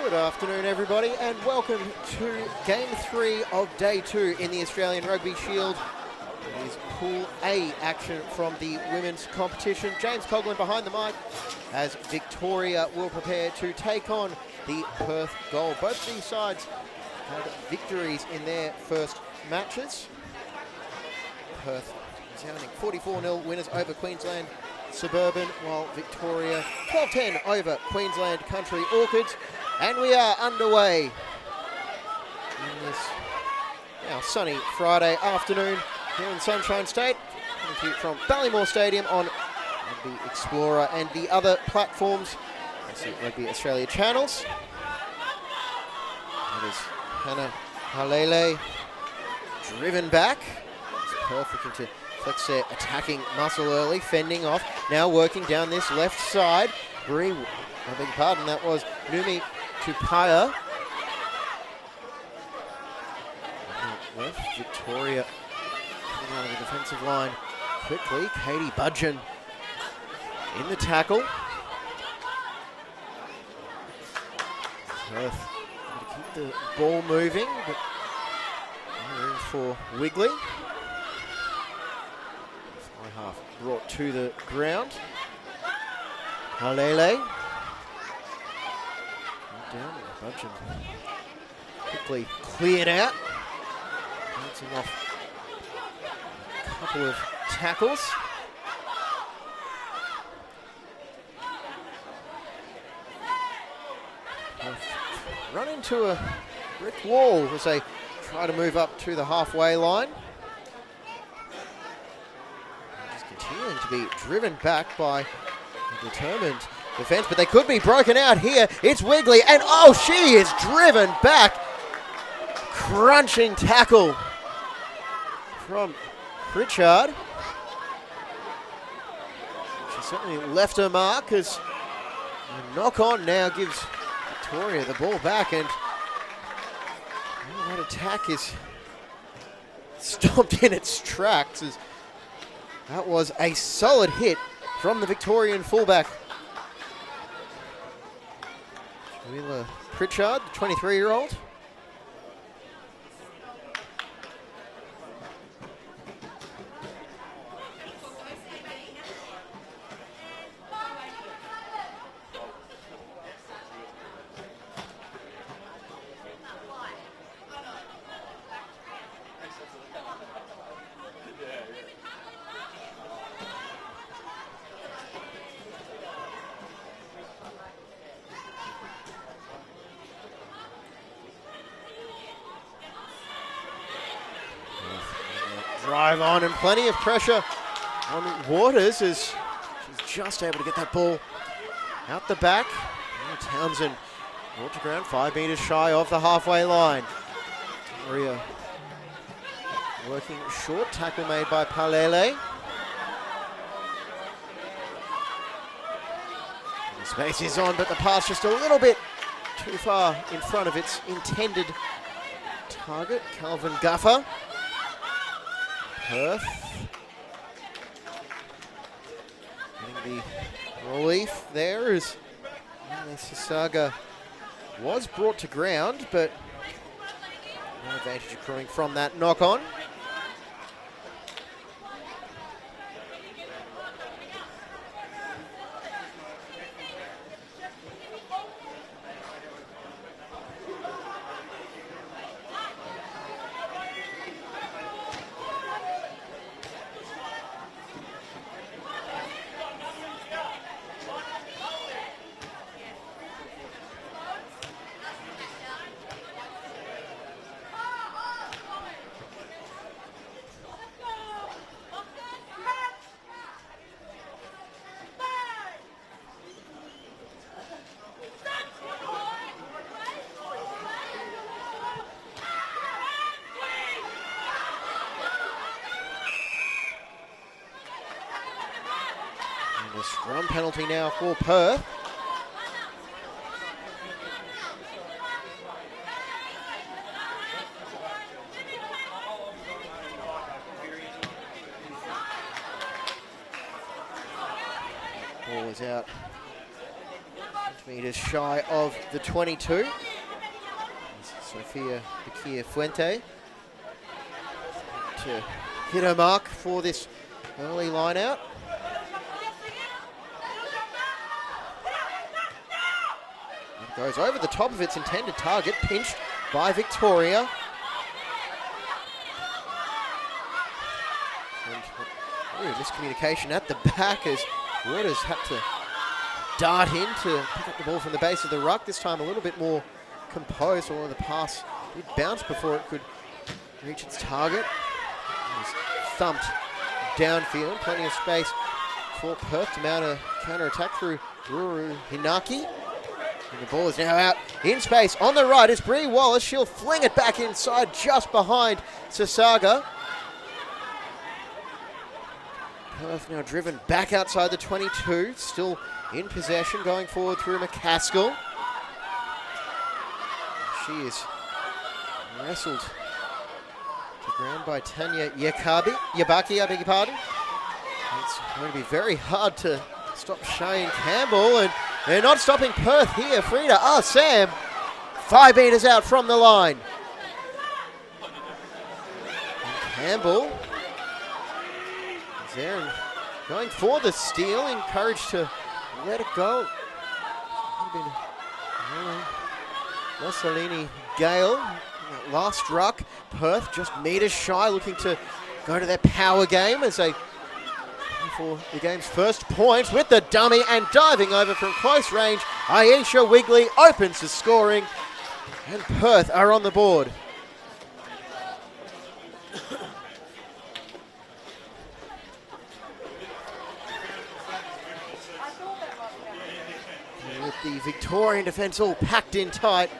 Good afternoon, everybody, and welcome to Game 3 of Day 2 in the Australian Rugby Shield. It is Pool A action from the women's competition. James Coughlin behind the mic as Victoria will prepare to take on the Perth Gold. Both these sides had victories in their first matches. Perth sounding 44-0 winners over Queensland Suburban, while Victoria 12-10 over Queensland Country Orchids. And we are underway in this now sunny Friday afternoon here in Sunshine State. Coming to you from Ballymore Stadium on Rugby Explorer and the other platforms. That's the Rugby Australia channels. That is Hannah Halele driven back. It's Perth looking to flex their attacking muscle early, fending off. Now working down this left side. Bree, I beg your pardon, that was Numi Tupaya. Left, Victoria coming out of the defensive line quickly. Katie Budgeon in the tackle. Perth to keep the ball moving, but no room for Wigley. Fly half brought to the ground. Halele. Down, Budgeon quickly cleared out. Bouncing off a couple of tackles. Run into a brick wall as they try to move up to the halfway line. Just continuing to be driven back by a determined defense, but they could be broken out here. It's Wigley, and oh, she is driven back. Crunching tackle from Pritchard. She certainly left her mark as a knock on now gives Victoria the ball back, and that attack is stopped in its tracks as that was a solid hit from the Victorian fullback. Wheeler Pritchard, the 23-year-old. Drive on and plenty of pressure on Waters as she's just able to get that ball out the back. Now Townsend brought to ground 5 metres shy of the halfway line. Maria working short, tackle made by Palele. The space is on, but the pass just a little bit too far in front of its intended target, Calvin Guffer. Perth getting the relief there as Sasaga was brought to ground, but no advantage accruing from that knock on. A scrum penalty now for Perth. Ball is out Meters shy of the 22. Sofia Bakir Fuente to hit her mark for this early line out. It goes over the top of its intended target, pinched by Victoria. And miscommunication at the back as Waters had to dart in to pick up the ball from the base of the ruck. This time a little bit more composed, although the pass did bounce before it could reach its target. It was thumped downfield, plenty of space for Perth to mount a counter-attack through Ruru Hinaki. And the ball is now out in space on the right. It's Bree Wallace. She'll fling it back inside just behind Sasaga. Perth now driven back outside the 22, still in possession, going forward through McCaskill. She is wrestled to ground by Tanya Yabaki, I beg your pardon. It's going to be very hard to stop Shane Campbell, and they're not stopping Perth here. Frida Sam, 5 meters out from the line. And Campbell is there and going for the steal, encouraged to let it go. Mussolini Gale, last ruck. Perth just meters shy, looking to go to their power game as they for the game's first points with the dummy, and diving over from close range, Aisha Wigley opens the scoring, and Perth are on the board. With the Victorian defence all packed in tight,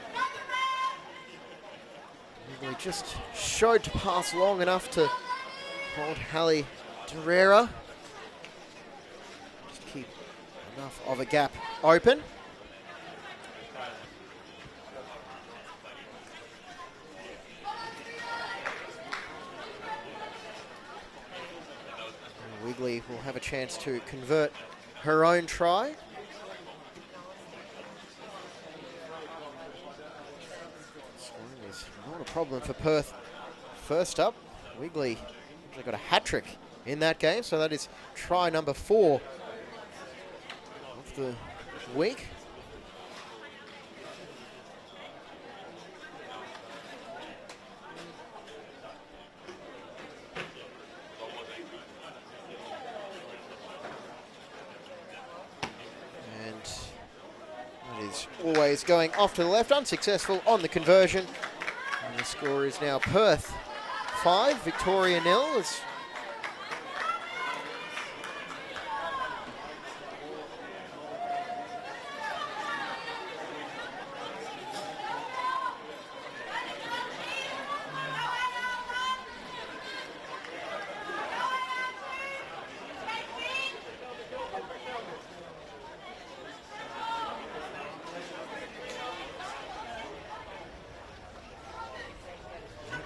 Wigley just showed to pass long enough to hold Hallie Derrera. Just keep enough of a gap open. And Wigley will have a chance to convert her own try. Not a problem for Perth. First up, Wigley actually got a hat-trick in that game, so that is try number 4 of the week. And it is always going off to the left, unsuccessful on the conversion. And the score is now Perth 5, Victoria 0.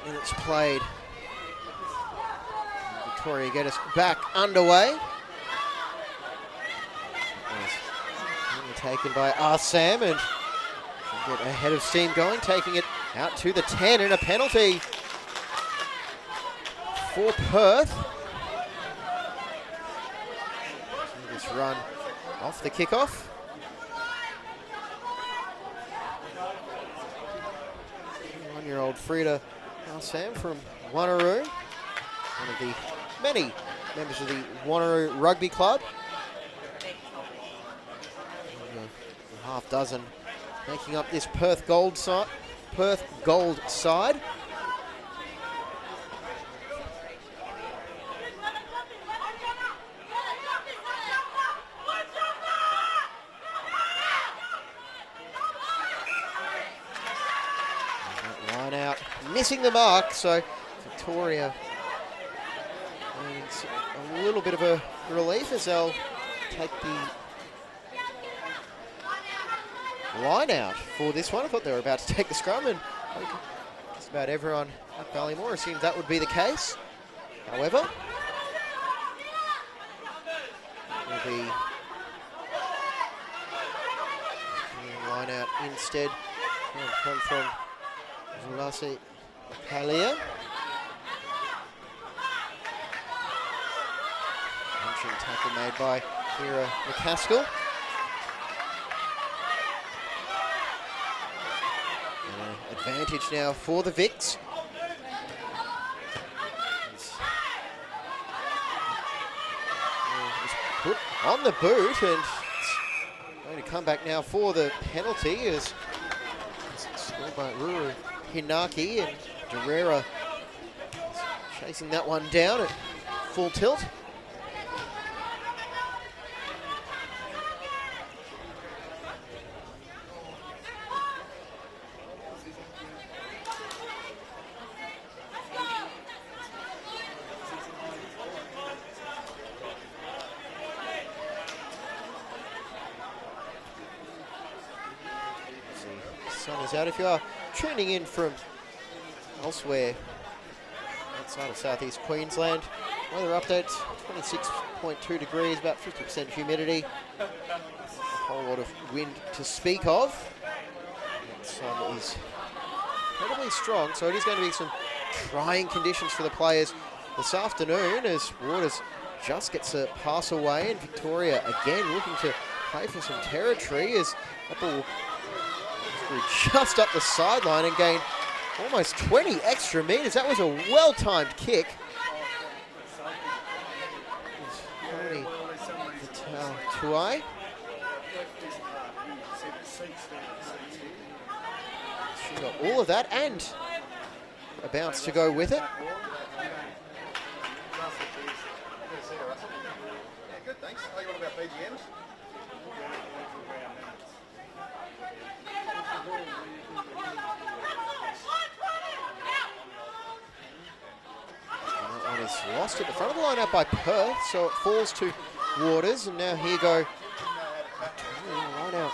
Minutes played. Victoria get us back underway. Taken by Sam, and get ahead of steam going, taking it out to the 10, and a penalty for Perth. This run off the kickoff. One-year-old Frida Sam from Wanneroo, one of the many members of the Wanneroo Rugby Club. A half dozen making up this Perth Gold side. Line out, missing the mark, so Victoria needs a little bit of a relief as they'll take the line out for this one. I thought they were about to take the scrum, and just about everyone at Ballymore assumed that would be the case. However, it will be instead come from Zulasi Kalia. Punching tackle made by Kira McCaskill. Advantage now for the VICs. Put on the boot, and it's going to come back now for the penalty as scored by Ruru Hinaki, and Derrera chasing that one down at full tilt. Sun is out. If you are tuning in from elsewhere outside of southeast Queensland, weather updates: 26.2 degrees, about 50% humidity, a whole lot of wind to speak of. The sun is incredibly strong, so it is going to be some trying conditions for the players this afternoon as Waters just gets a pass away, and Victoria again looking to play for some territory as that ball just up the sideline and gain almost 20 extra metres. That was a well-timed kick. Tuai. She got all of that and a bounce to go with it. Good, thanks. How you on about BGMs? Lost at the front of the lineup by Perth, so it falls to Waters, and now here go right out.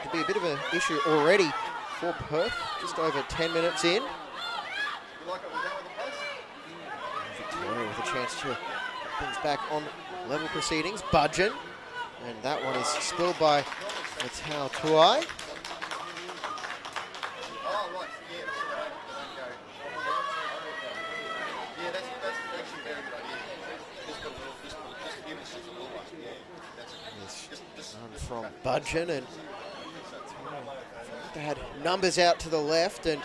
To be a bit of an issue already for Perth, just over 10 minutes in. Victoria with a chance to put things back on level proceedings. Budgeon, and that one is spilled by Matau Tuai. From Budgeon, and they had numbers out to the left and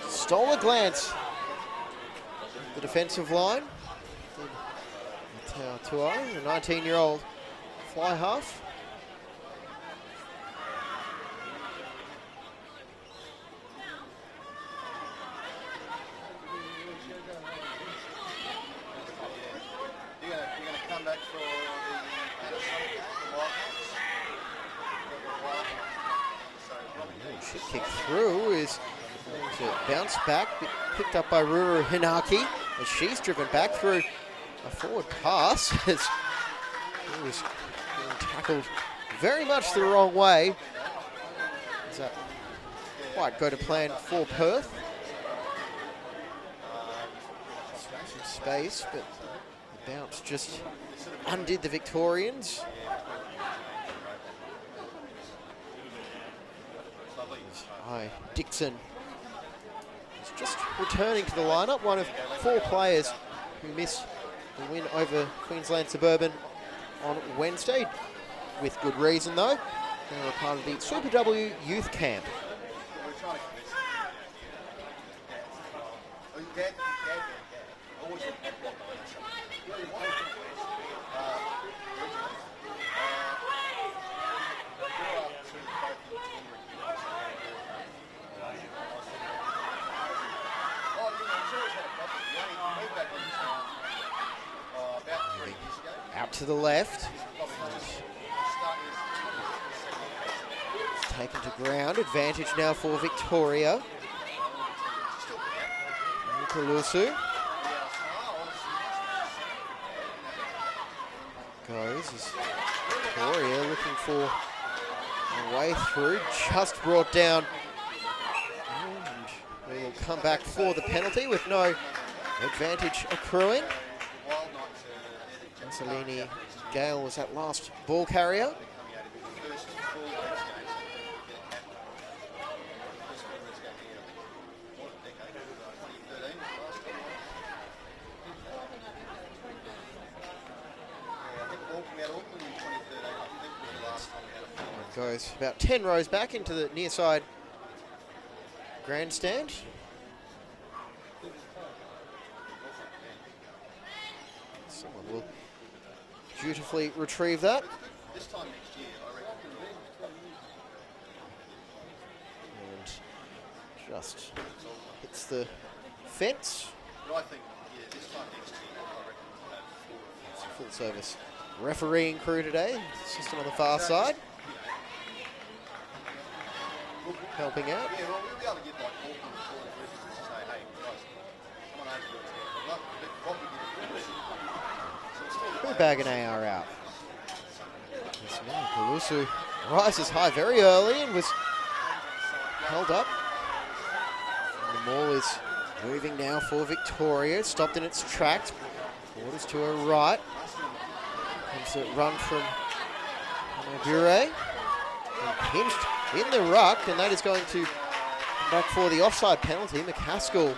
stole a glance at the defensive line. Tuai, the 19-year-old fly half. You're going to come back for Should kick through, is going to bounce back, picked up by Ruru Hinaki as she's driven back through a forward pass as he was being tackled very much the wrong way. Is that quite go to plan for Perth? Some space, but the bounce just undid the Victorians. Dixon is just returning to the lineup, one of 4 players who missed the win over Queensland Suburban on Wednesday, with good reason though. They were a part of the Super W Youth Camp. Out to the left. It's taken to ground. Advantage now for Victoria. Kalusu goes as Victoria looking for a way through. Just brought down. And we will come back for the penalty with no advantage accruing. Salini Gale was that last ball carrier. goes about 10 rows back into the near side grandstand. Someone will dutifully retrieve that. This time next year, I reckon. And just hits the fence. But I think, yeah, this time next year, I reckon we'll have It's a full service refereeing crew today. Assistant on the far side. Helping out. Yeah, well, we'll be able to get like Auckland reporters with us and say, hey, guys, come on over to us. But what we did is Who bag an AR out? Yes, now Kalusu rises high very early and was held up. And the ball is moving now for Victoria. Stopped in its tracks. Borders to her right. Comes a run from Bure. And pinched in the ruck, and that is going to come back for the offside penalty. McCaskill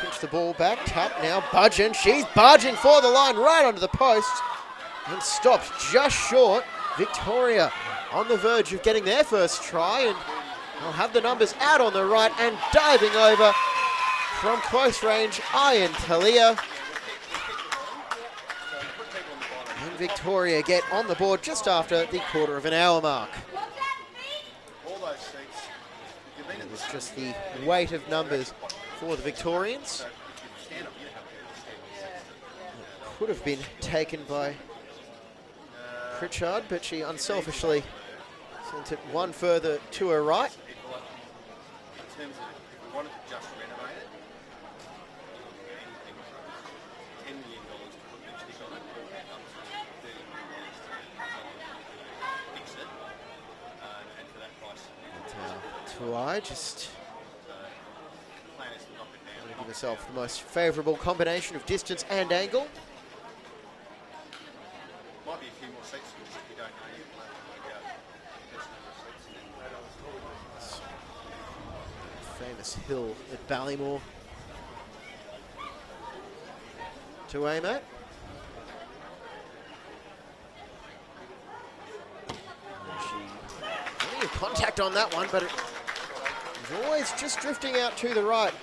pinched the ball back, tap now, Budgeon. She's barging for the line right onto the post and stopped just short. Victoria on the verge of getting their first try, and they'll have the numbers out on the right and diving over from close range, Ian Talia. And Victoria get on the board just after the quarter of an hour mark. all those seats. You've been in It the was just the weight of numbers for the Victorians. stand up, you have to Could have been taken by Pritchard, but she unselfishly sent it one further to her right. in terms of if we wanted to just renovate it, anything from $10 million to put lipstick on it, up to $30 million to fix it, and for that price, Tuai just the plan is to knock it down. give herself the most favourable combination of distance and angle. Might be a few more seats if we don't know yet. We'll have to work out the best number of seats. Famous hill at Ballymore to aim at. And she getting a contact on that one, but it was always just drifting out to the right.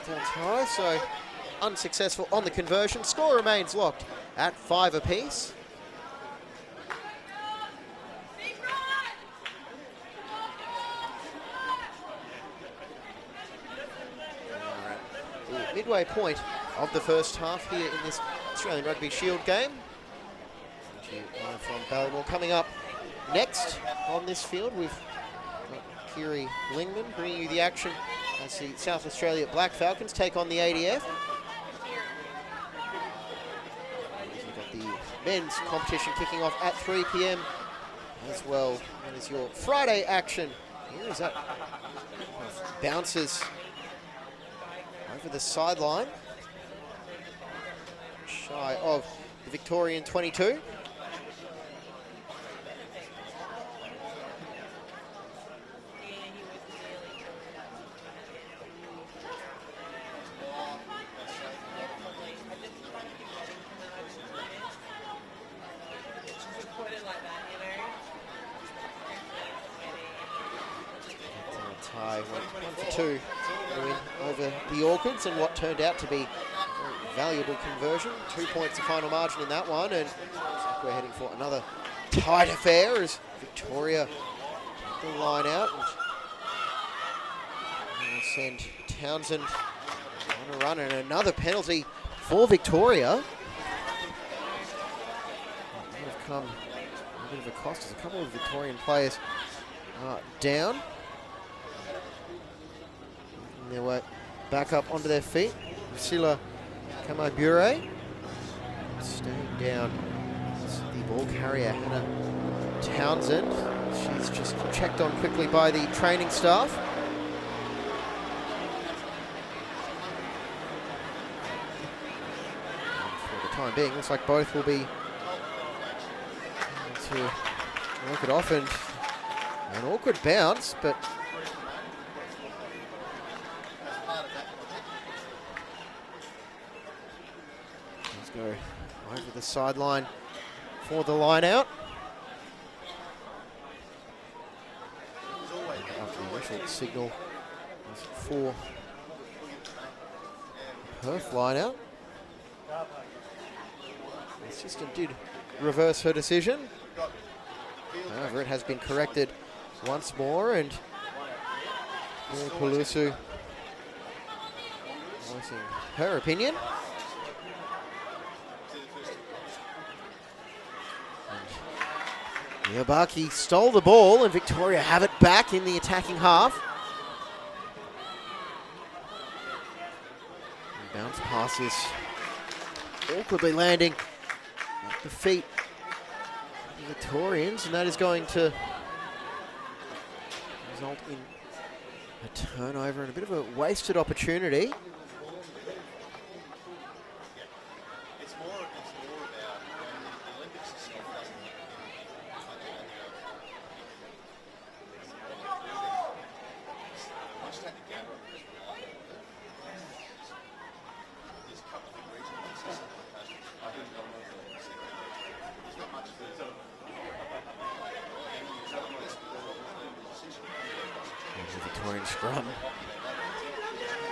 That's high, so unsuccessful on the conversion. Score remains locked at 5 apiece. The midway point of the first half here in this Australian Rugby Shield game. From Ballymore coming up next on this field, we've got Kiri Lingman bringing you the action as the South Australia Black Falcons take on the ADF. We've got the men's competition kicking off at 3 p.m. as well. That is your Friday action. Here is that bounces over the sideline, shy of the Victorian 22. Tie 1-2 win over the Orchids, and what turned out to be a very valuable conversion. 2 points the final margin in that one, and we're heading for another tight affair as Victoria take the line out and we'll send Townsend on a run, and another penalty for Victoria. That would have come a bit of a cost as a couple of Victorian players are down. Their way back up onto their feet. Sila Kamabure staying down. It's the ball carrier, Hannah Townsend. She's just checked on quickly by the training staff. And for the time being, looks like both will be able to work it off, and an awkward bounce, but go over the sideline for the line out. After the initial signal was for Perth line out. The assistant did reverse her decision. However, it has been corrected once more, and Pulusu voicing her opinion. Yabaki stole the ball, and Victoria have it back in the attacking half. And bounce passes awkwardly landing at the feet of the Victorians, and that is going to result in a turnover and a bit of a wasted opportunity. It's more about the Olympics stuff doesn't much take the gap on this one. There's a couple of big regions. I think there's not much for The Victorian scrum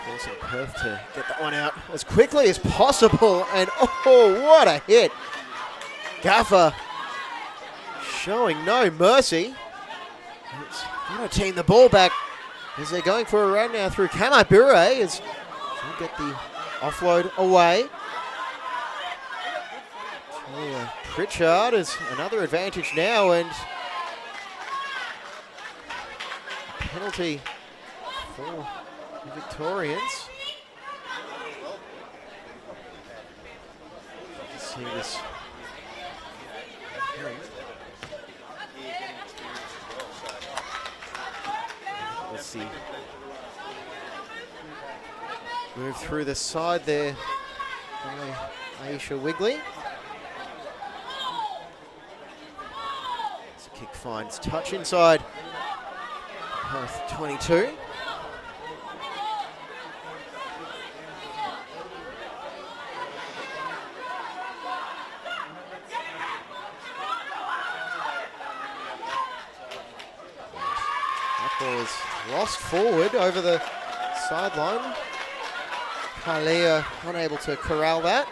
forcing Perth to get that one out as quickly as possible, and oh, what a hit! Gaffer showing no mercy. It's going to team the ball back as they're going for a run now through Kamabure as they get the offload away. Julia Pritchard is another advantage now, and penalty for the Victorians. See this. Let's see. Move through the side there by Aisha Wigley. As the kick finds touch inside Perth 22. That ball is lost forward over the sideline. Kalia unable to corral that.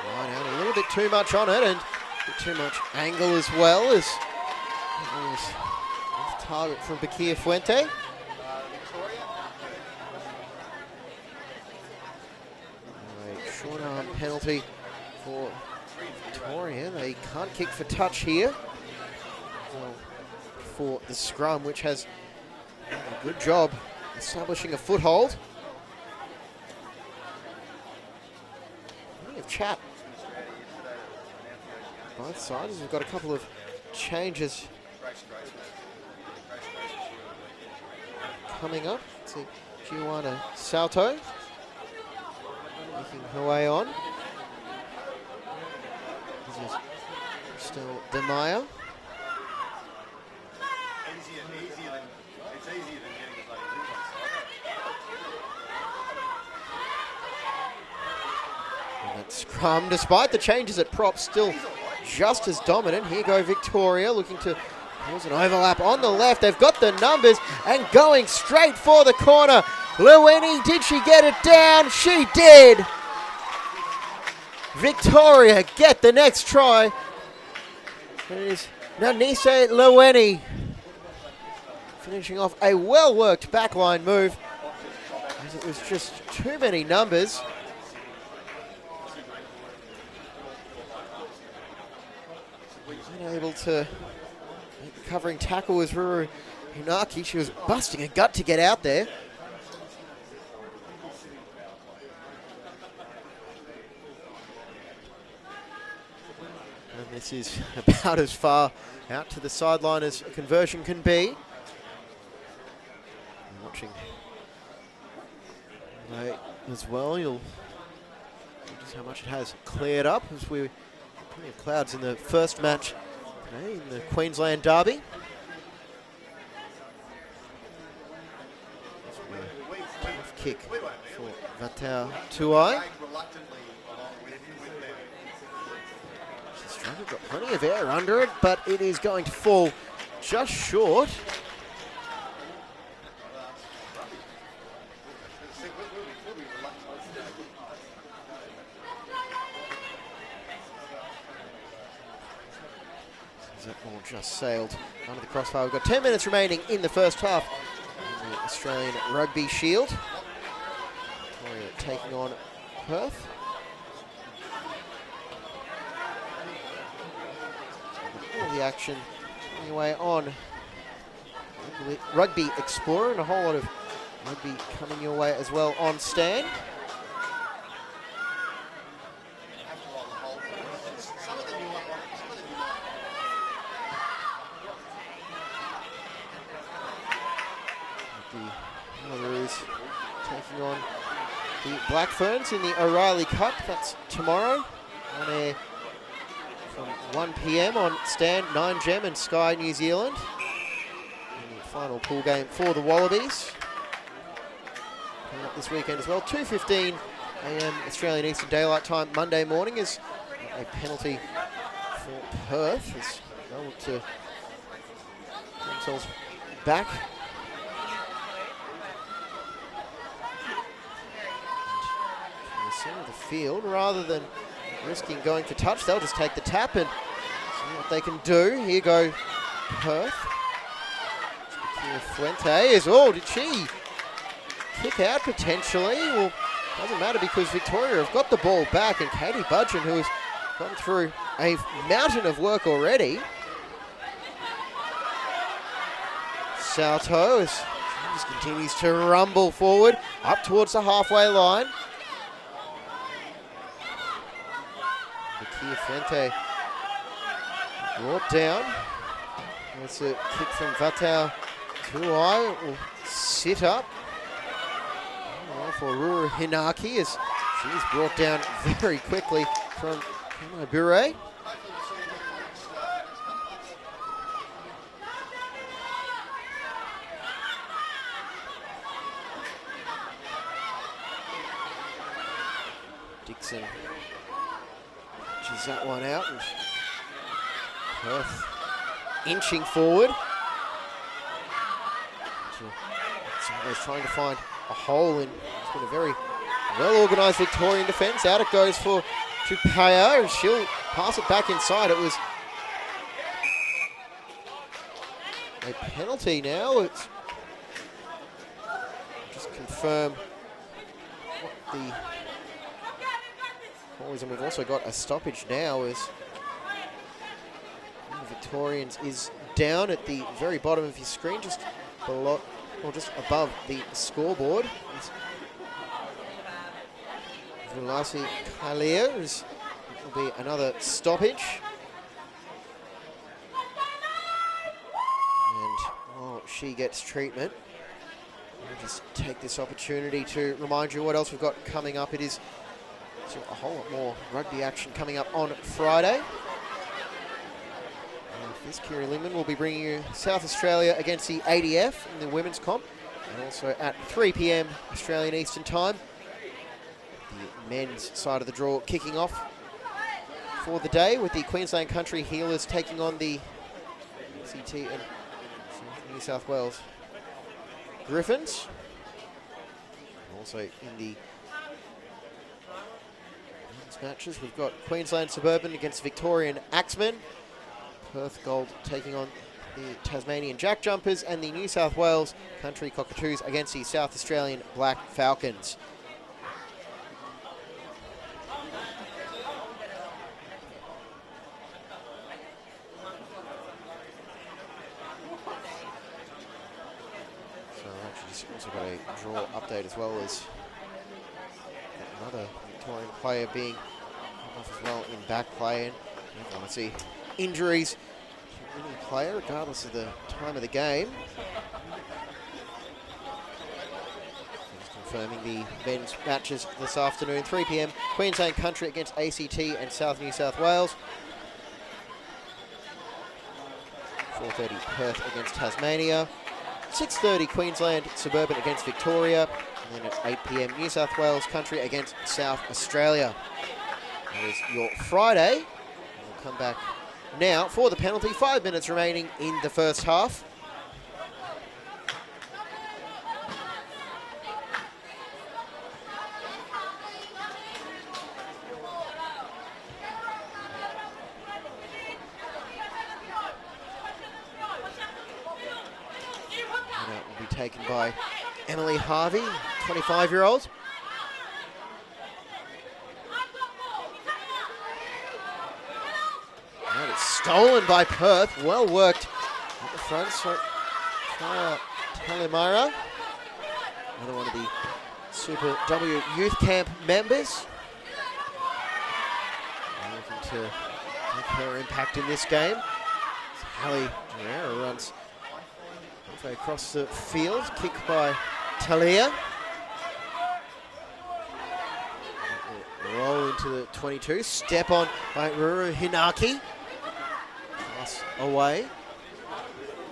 Line out a little bit too much on it, and a bit too much angle as well, as it was off target from Bakia Fuente. A short arm penalty for Victoria. They can't kick for touch here. Well, for the scrum, which has done a good job establishing a foothold. Plenty of chat. Both sides. We've got a couple of changes coming up. Let's see, Giovanna Salto making her way on. This is still Demaya. And that scrum, despite the changes at prop, still just as dominant. Here go Victoria looking to cause an overlap on the left. They've got the numbers and going straight for the corner. Lueni, did she get it down? She did. Victoria get the next try. It is Nanise Lueni finishing off a well-worked backline move, as it was just too many numbers. Able to make the covering tackle was Ruru Hinaki. She was busting her gut to get out there. And this is about as far out to the sideline as a conversion can be. I'm watching as well. You'll see just how much it has cleared up, as we plenty of clouds in the first match today in the Queensland Derby. Tough kick for Vatau Tuai. Got plenty of air under it, but it is going to fall just short. That ball just sailed under the crossbar. We've got 10 minutes remaining in the first half in the Australian Rugby Shield. Victoria taking on Perth. All the action anyway on Rugby Explorer, and a whole lot of rugby coming your way as well on Stan. The Wallaroos taking on the Black Ferns in the O'Reilly Cup. That's tomorrow on air from 1 p.m. on Stan, 9Gem and Sky New Zealand. And the final pool game for the Wallabies coming up this weekend as well. 2:15 a.m. Australian Eastern Daylight Time Monday morning is a penalty for Perth as they look to get themselves back. And from the centre of the field, rather than risking going for touch, they'll just take the tap and see what they can do. Here go Perth. Fuente did she kick out potentially? Well, doesn't matter because Victoria have got the ball back, and Katie Budgeon, who has gone through a mountain of work already. Salto as she just continues to rumble forward up towards the halfway line. Fuente brought down. That's a kick from Vatau Tuai. It will sit up for Ruru Hinaki as she's brought down very quickly from Bure. Dixon that one out, and Perth inching forward. Always trying to find a hole in. It's been a very well-organised Victorian defence. Out it goes for Tupaya, and she'll pass it back inside. It was a penalty now. It's just confirm what the. And we've also got a stoppage now as the Victorians is down at the very bottom of your screen, just below, or just above the scoreboard. Vulasi Kalia will be another stoppage. And while she gets treatment, we'll just take this opportunity to remind you what else we've got coming up. It is a whole lot more rugby action coming up on Friday. And this Kiri Lingman will be bringing you South Australia against the ADF in the women's comp. And also at 3 p.m. Australian Eastern Time, the men's side of the draw kicking off for the day with the Queensland Country Healers taking on the CT and New South Wales Griffins. Also in the matches, we've got Queensland Suburban against Victorian Axemen, Perth Gold taking on the Tasmanian Jack Jumpers, and the New South Wales Country Cockatoos against the South Australian Black Falcons. So actually also got a draw update as well as another Victorian player being off as well in back play. And you want to see injuries to any player, regardless of the time of the game. It's confirming the men's matches this afternoon. 3 p.m. Queensland Country against ACT and South New South Wales. 4:30 Perth against Tasmania. 6:30 Queensland Suburban against Victoria. And then at 8 p.m. New South Wales Country against South Australia. That is your Friday. We'll come back now for the penalty. 5 minutes remaining in the first half. And it will be taken by Emily Harvey, 25-year-old. And it's stolen by Perth. Well worked at the front. So, Talimara, another one of the Super W Youth Camp members. Looking to make her impact in this game. So Hallie Guerrero runs halfway across the field. Kick by Talia. Roll into the 22. Step on by Ruru Hinaki. Pass away.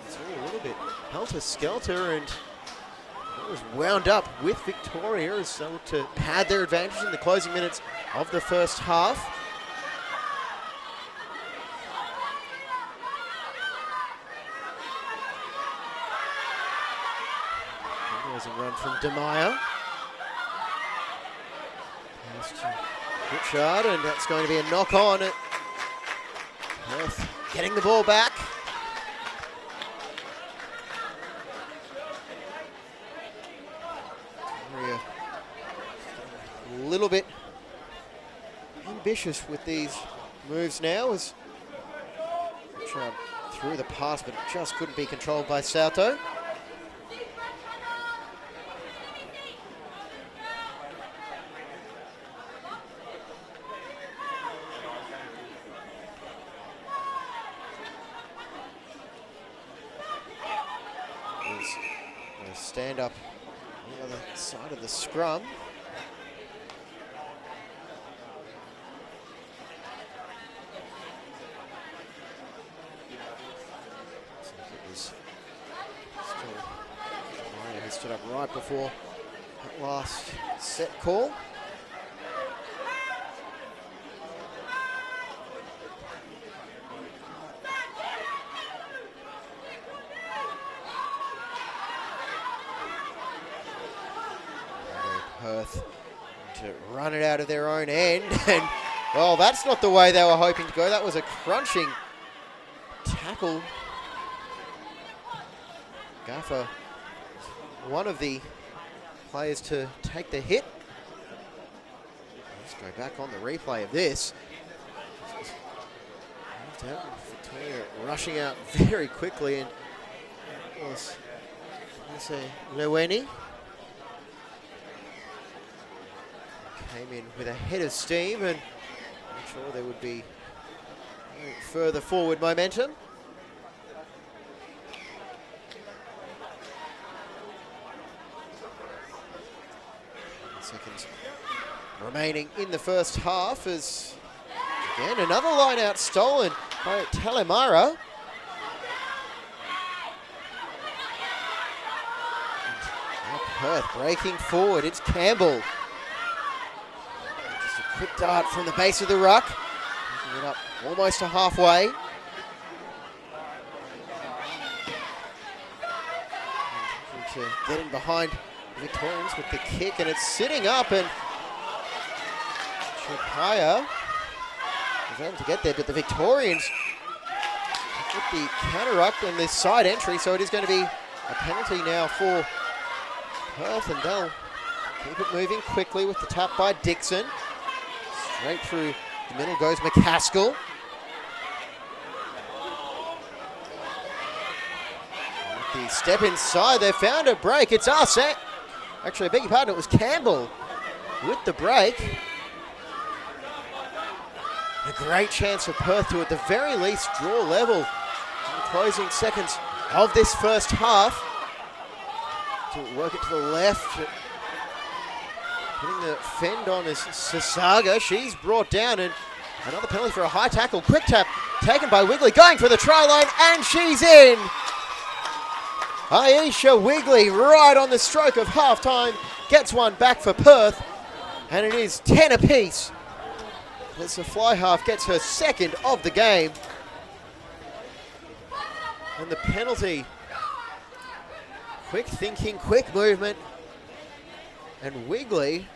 It's all a little bit helter-skelter, and it was wound up with Victoria as they look to pad their advantage in the closing minutes of the first half. There's a run from DeMeyer. Pass to Richard, and that's going to be a knock on it. Perth getting the ball back. Victoria a little bit ambitious with these moves now as Richard threw the pass, but it just couldn't be controlled by Salto. Stand up on the other side of the scrum. It was still Maya who stood up right before that last set call. Perth to run it out of their own end, and well, that's not the way they were hoping to go. That was a crunching tackle. Gaffer, one of the players to take the hit. Let's go back on the replay of this. Victoria rushing out very quickly, and of course, let's say Leweni came in with a head of steam, and I'm sure there would be further forward momentum. Seconds remaining in the first half as, again, another line out stolen by Talimara. Now Perth breaking forward. It's Campbell. Just a quick dart from the base of the ruck. Picking it up almost to halfway. To get in behind the Victorians with the kick, and it's sitting up, and Chukaya was able to get there, but the Victorians with the counter ruck and this side entry, so it is going to be a penalty now for Perth, and they'll keep it moving quickly with the tap by Dixon. Straight through the middle goes McCaskill. With the step inside, they found a break. It's us. Actually, I beg your pardon, it was Campbell with the break. A great chance for Perth to, at the very least, draw level in the closing seconds of this first half. To work it to the left. Putting the fend on is Sasaga. She's brought down, and another penalty for a high tackle. Quick tap taken by Wigley, going for the try line, and she's in. Aisha Wigley, right on the stroke of halftime, gets one back for Perth, and it is 10 apiece. As the fly half gets her second of the game. And the penalty. Quick thinking, quick movement. And Wigley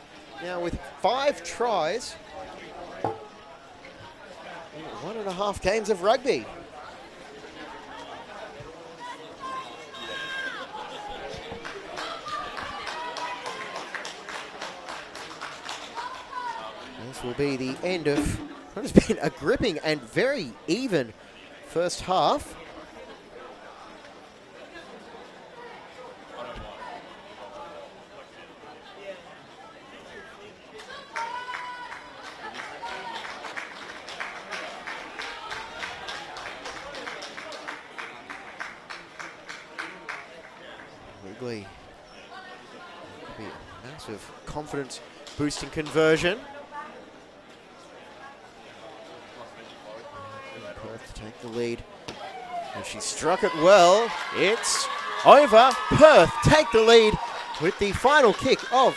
now with 5 tries in 1.5 games of rugby. This will be the end of what has been a gripping and very even first half. Wigley, could be a massive confidence boosting conversion. Perth to take the lead, and she struck it well. It's over. Perth take the lead with the final kick of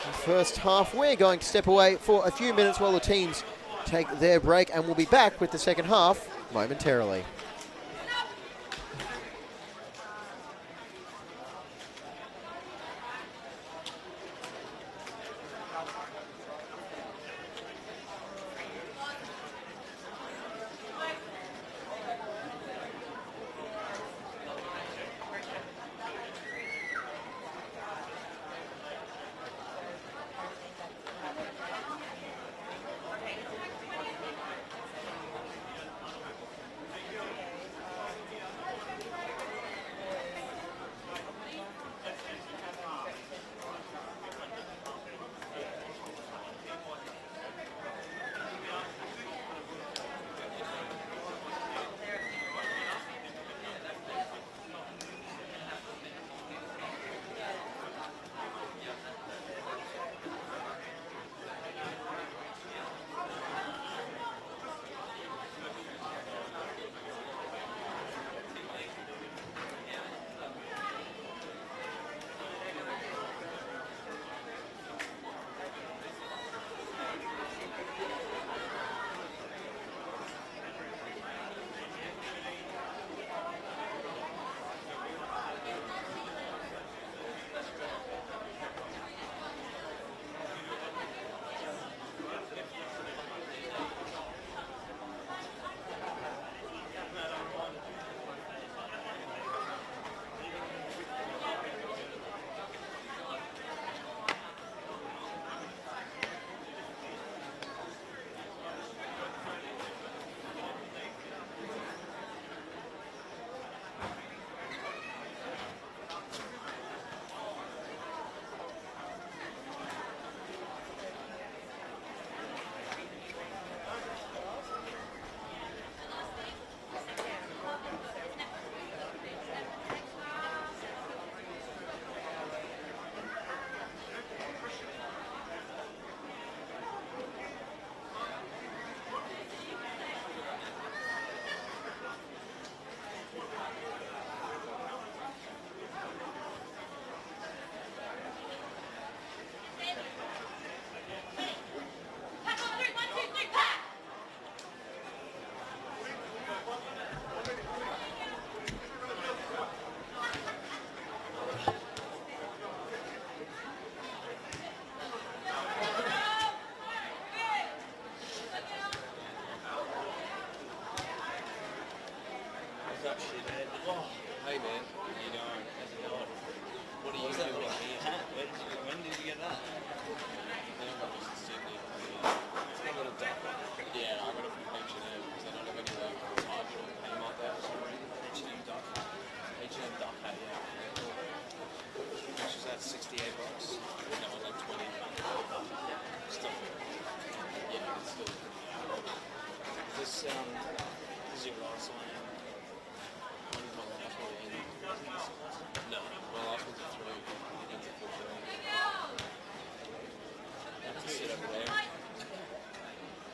the first half. We're going to step away for a few minutes while the teams take their break, and we'll be back with the second half momentarily. Hey man, you know, how's it going? What are you doing here? When did you get that? I think I got this in Sydney. It's got a little duck. Yeah, I got it from H&M because they don't have any like type or name like that for some reason. H&M duck. H&M duck hat, yeah. Which is at $68. That was like 20. Still. Yeah, it's still. This is your last one.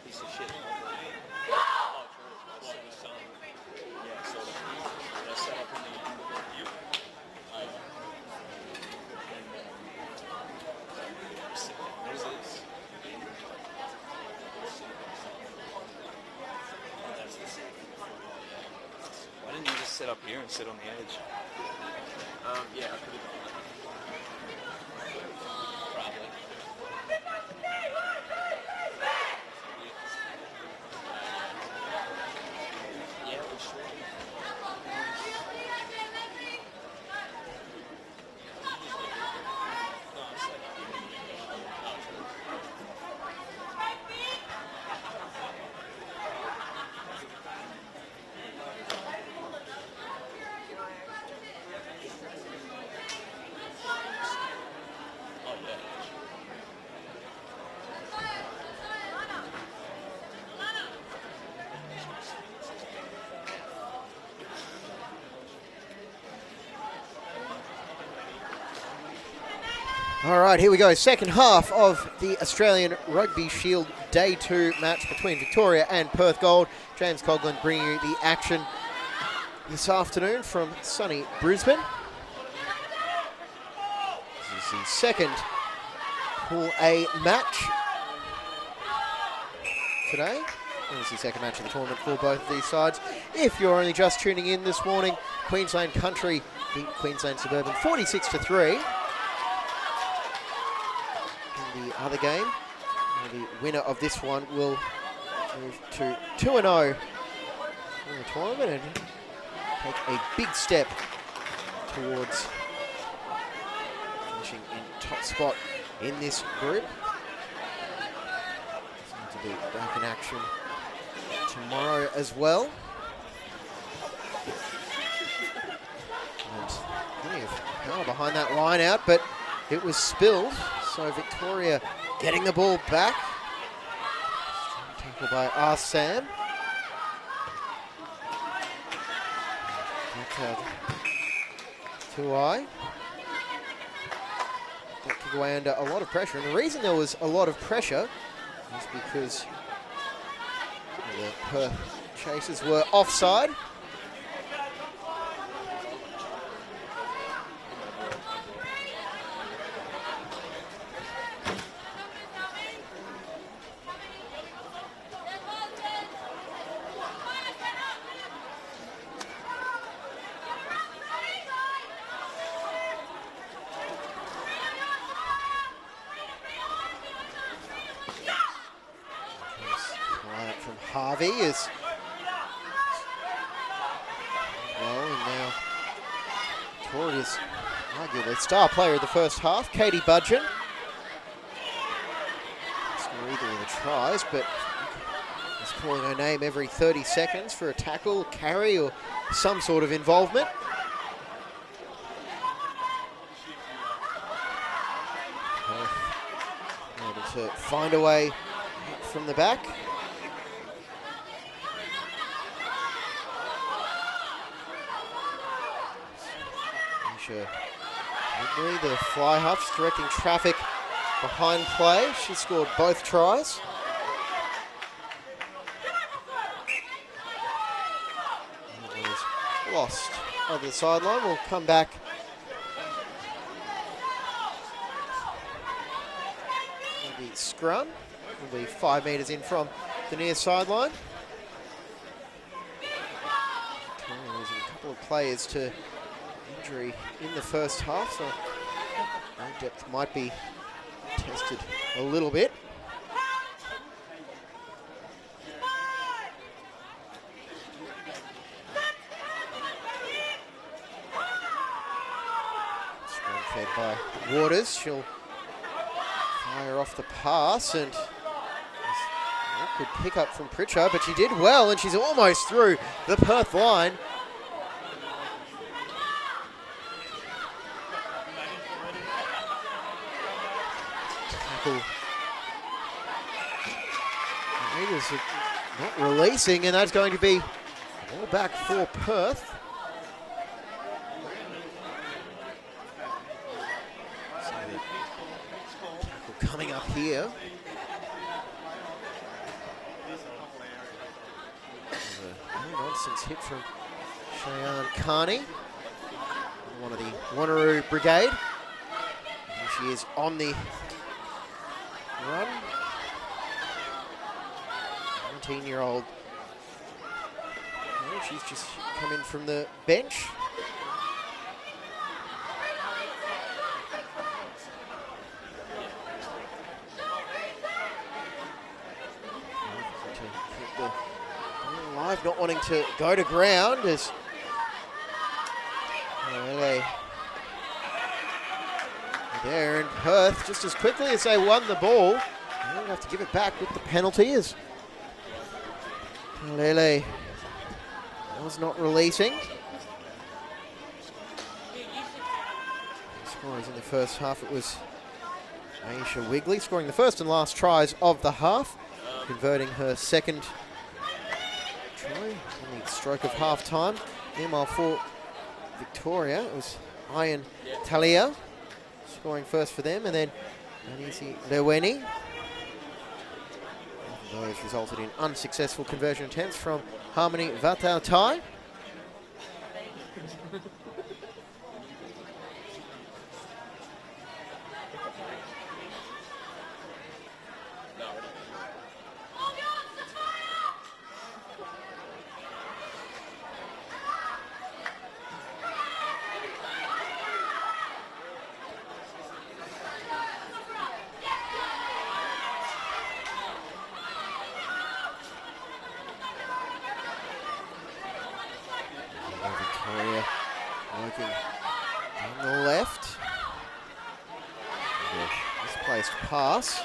piece of shit. Yeah, so they're set up in the view. What is this? Why didn't you just sit up here and sit on the edge? Yeah, I could have done that. Probably. Yeah, we should. All right, here we go. Second half of the Australian Rugby Shield Day 2 match between Victoria and Perth Gold. James Coughlin bringing you the action this afternoon from sunny Brisbane. This is the second Pool A match today. This is the second match of the tournament for both of these sides. If you're only just tuning in this morning, Queensland Country beat Queensland Suburban 46-3. In the other game, the winner of this one will move to 2-0 in the tournament and take a big step towards finishing in top spot in this group. Seems to be back in action tomorrow as well. And plenty of power behind that line out, but it was spilled. So Victoria getting the ball back. Strong tackle by Arsam. Tuai. That took away under a lot of pressure. And the reason there was a lot of pressure is because the Perth chasers were offside. Harvey is well, and now Victoria's arguably star player of the first half, Katie Budgeon. Scored either of the tries, but he's calling her name every 30 seconds for a tackle, carry, or some sort of involvement. Able to find a way from the back. The fly half directing traffic behind play. She scored both tries. And it was lost over the sideline. We'll come back. Maybe scrum. Will be 5 metres in from the near sideline. Losing a couple of players to injury in the first half, so depth might be tested a little bit. Scrum fed by Waters. She'll fire off the pass, and good pick up from Pritchard, but she did well, and she's almost through the Perth line. Raiders are not releasing, and that's going to be all back for Perth. So tackle coming up here. distance hit from Cheyenne Carney, one of the Wanneroo Brigade. And she is on the run. 19-year-old. She's just come in from the bench. Live, not wanting to go to ground as there in Perth, just as quickly as they won the ball, they don't have to give it back with the penalty as Lele was not releasing. Scorers in the first half, it was Aisha Wigley scoring the first and last tries of the half, converting her second try on the stroke of half time. Meanwhile for Victoria, it was Ian Talia scoring first for them, and then Anisi Leweni. Those resulted in unsuccessful conversion attempts from Harmony Vatautai. Victoria working on the left. Misplaced pass.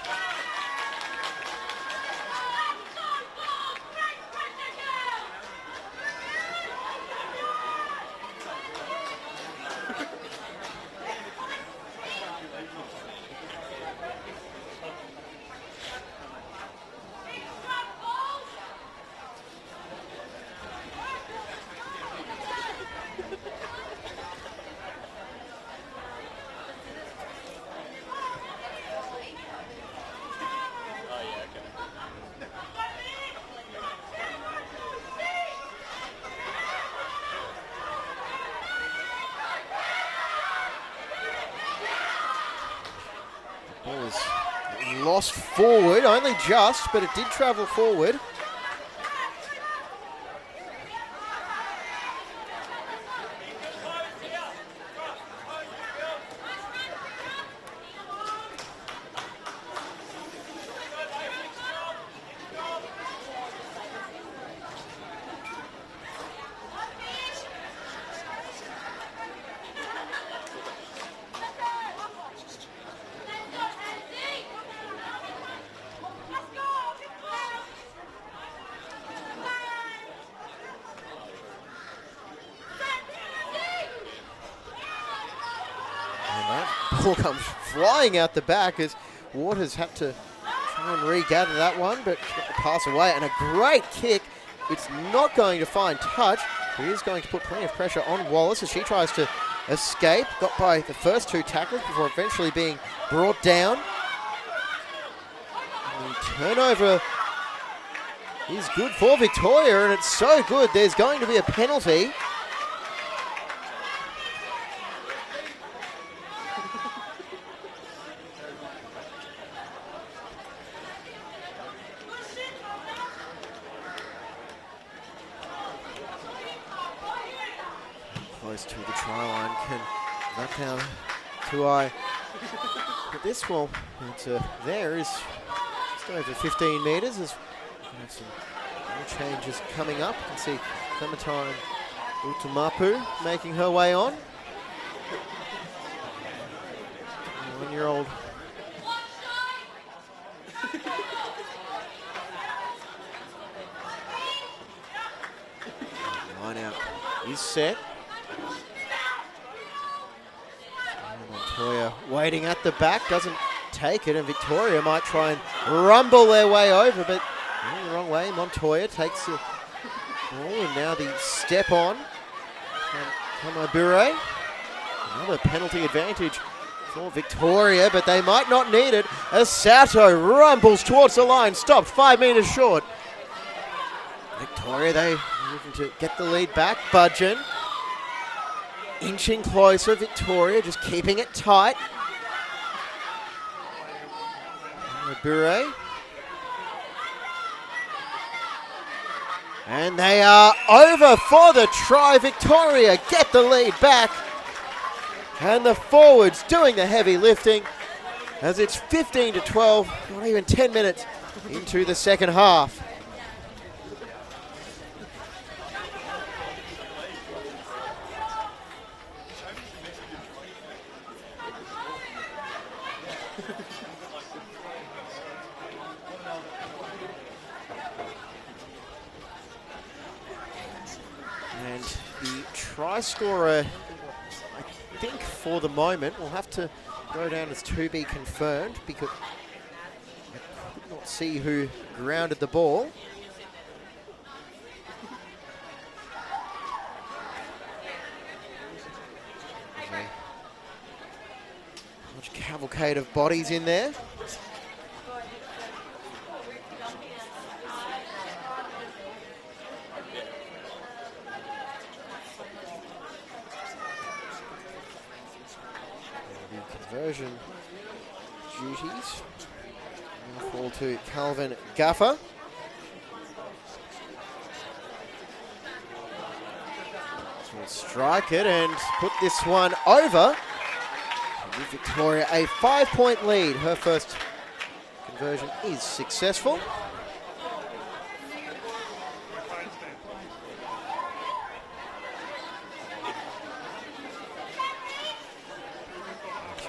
Ball was lost forward, only just, but it did travel forward. Ball comes flying out the back as Waters had to try and regather that one, but got the pass away, and a great kick. It's not going to find touch, but it is going to put plenty of pressure on Wallace as she tries to escape. Got by the first two tacklers before eventually being brought down. And the turnover is good for Victoria, and it's so good there's going to be a penalty. Close to the try line, can Vatautai put this one into there is just over 15 metres. There's some more changes coming up. You can see Clementine Utumapu making her way on. 1-year-old line out is set. Montoya waiting at the back, doesn't take it, and Victoria might try and rumble their way over, but going the wrong way. Montoya takes the ball, and now the step on from Kamabure. Another penalty advantage for Victoria, but they might not need it as Sato rumbles towards the line, stopped 5 metres short. Victoria, they looking to get the lead back. Budgeon inching closer. Victoria just keeping it tight. Bure. And they are over for the try. Victoria get the lead back. And the forwards doing the heavy lifting as it's 15-12, not even 10 minutes into the second half. And the try scorer, I think for the moment, will have to go down as to be confirmed because I could not see who grounded the ball. Okay. Much cavalcade of bodies in there. Conversion duties now fall to Calvin Gaffer. So we'll strike it and put this one over. Give Victoria a 5-point lead. Her first conversion is successful.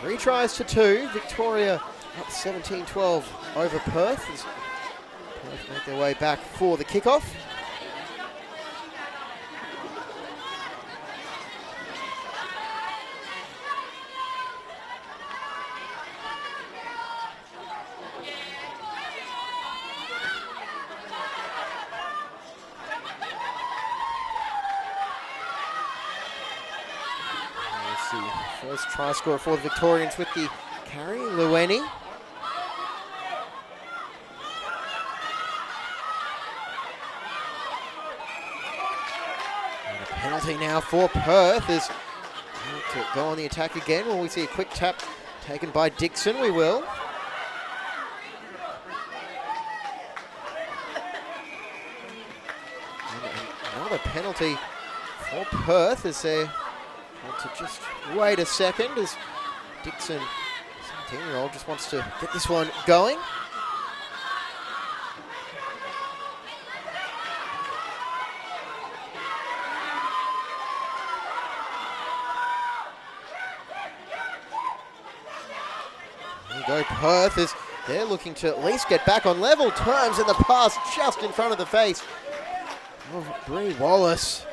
Three tries to two. Victoria up 17-12 over Perth as Perth make their way back for the kickoff. First try scorer for the Victorians with the carry, Lueni. And a penalty now for Perth as to go on the attack again. Will we see a quick tap taken by Dixon? We will. And another penalty for Perth as they to just wait a second as Dixon, 17-year-old, just wants to get this one going. There you go, Perth is they're looking to at least get back on level terms in the pass just in front of the face of Bree Wallace.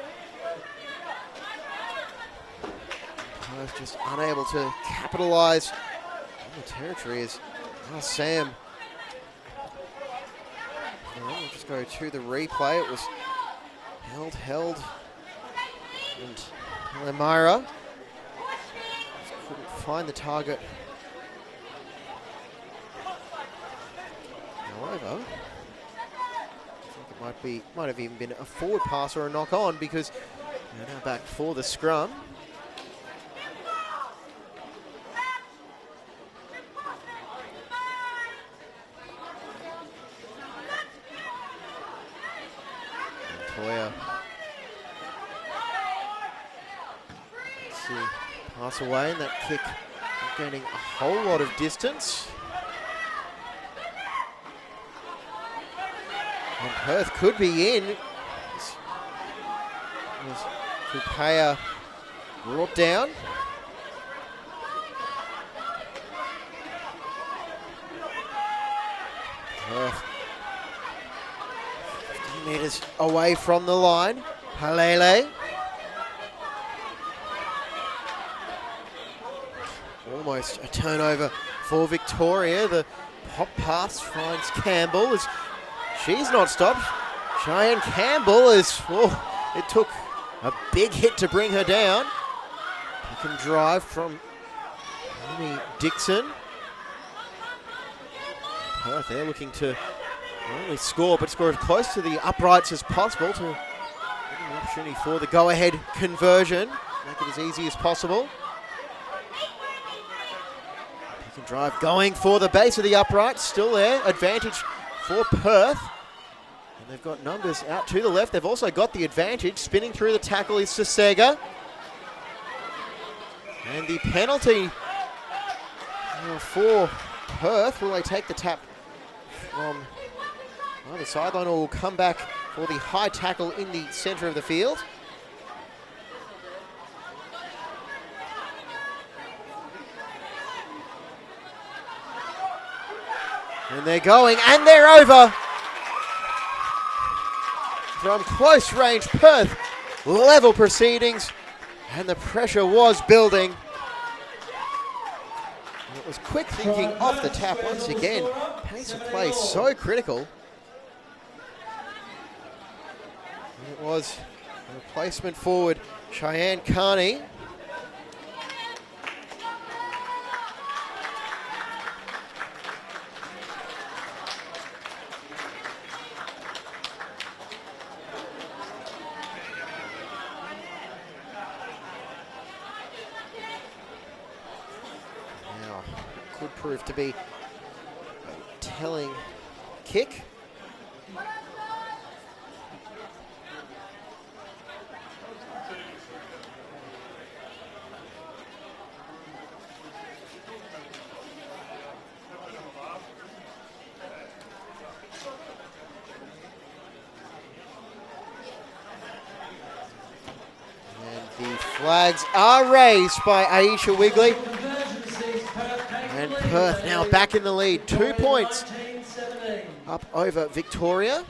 Just unable to capitalise on the territory as Sam. We'll just go to the replay. It was held, and Elmira couldn't find the target. However, I think it might have even been a forward pass or a knock on because they're now back for the scrum. Pass away, and that kick gaining a whole lot of distance. And Perth could be in. Kupaya brought down. Perth 15 metres away from the line. Halele. Almost a turnover for Victoria. The pop pass finds Campbell as she's not stopped. Cheyenne Campbell is, it took a big hit to bring her down. You can drive from Amy Dixon. Perth there looking to not only score, but score as close to the uprights as possible to An opportunity for the go-ahead conversion. Make it as easy as possible. Pick and drive going for the base of the upright. Still there. Advantage for Perth. And they've got numbers out to the left. They've also got the advantage. Spinning through the tackle is Sasega. And the penalty for Perth. Will they take the tap from the sideline, or will come back for the high tackle in the centre of the field? And they're going, and they're over. From close range, Perth level proceedings, and the pressure was building. And it was quick thinking off the tap once again. Pace of play so critical. And it was a replacement forward, Cheyenne Carney. Could prove to be a telling kick. And the flags are raised by Aisha Wigley. And Perth now back in the lead, 2 points up over Victoria.